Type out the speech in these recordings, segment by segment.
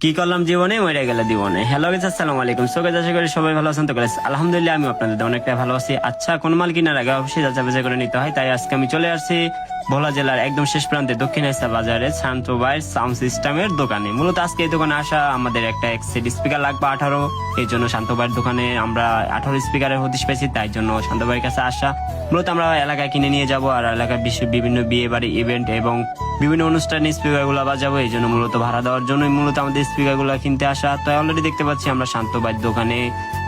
কি করলাম জীবনে, মরে গেল জীবনে। হ্যালো গাইস, আসসালামু আলাইকুম। সো গাইস, আশা করি সবাই ভালো আছেন। তো গাইস, আলহামদুলিল্লাহ আমি আপনাদের অনেকটা ভালো আছি। আচ্ছা, কোন মাল কেনার আগে অবশ্যই যাচাই বাছাই করে নিতে হয়, তাই আজকে আমি চলে আসছি ভোলা জেলার একদম শেষ প্রান্তে দক্ষিণ এশিয়া বাজারে শান্ত ভাইয়ের সাউন্ড সিস্টেমের দোকানে। মূলত আজকে এই দোকানে আসা আমাদের একটা সেট স্পিকার লাগবে 18, এই জন্য শান্ত ভাইয়ের দোকানে আমরা 18 স্পিকারের হদিশ পেয়েছি, তাই জন্য শান্ত ভাইয়ের কাছে আসা। মূলত আমরা এলাকায় কিনে নিয়ে যাব, আর এলাকায় বিভিন্ন বিয়ে বাড়ি ইভেন্ট এবং বিভিন্ন অনুষ্ঠানে স্পিকার গুলা বাজাবো, এই জন্য মূলত ভাড়া দেওয়ার জন্যই মূলত আমাদের স্পিকার গুলা কিনতে আসা। তো অলরেডি দেখতে পাচ্ছি আমরা শান্ত ভাইয়ের দোকানে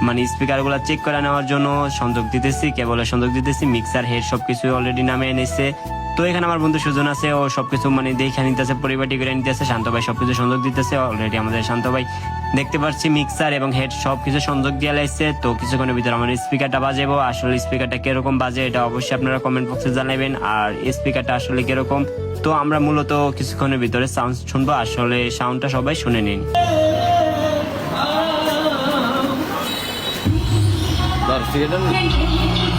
মানে স্পিকার গুলা চেক করে নেওয়ার জন্য সংযোগ দিতেছি, কেবলের সংযোগ দিতেছি, মিক্সার হেড সবকিছু অলরেডি নামে এনেছে। তো এখানে আমার বন্ধু সুজন আছে, ও সবকিছু মানে দেখে নিতেছে, পরিপাটি করে নিতেছে। শান্ত ভাই সবকিছু সংযোগ দিতেছে। অলরেডি আমাদের শান্ত ভাই দেখতে পাচ্ছি মিক্সার এবং হেড সবকিছু সংযোগ দিয়ে লাইছে। তো কিছুক্ষণের ভিতরে আমার স্পিকারটা বাজাবো। আসলে স্পিকারটা কিরকম বাজে এটা অবশ্যই আপনারা কমেন্ট বক্সে জানাবেন, আর স্পিকারটা আসলে কিরকম। তো আমরা মূলত কিছুক্ষণের ভিতরে সাউন্ড শুনবো, আসলে সাউন্ডটা সবাই শুনে নিন। Thank you.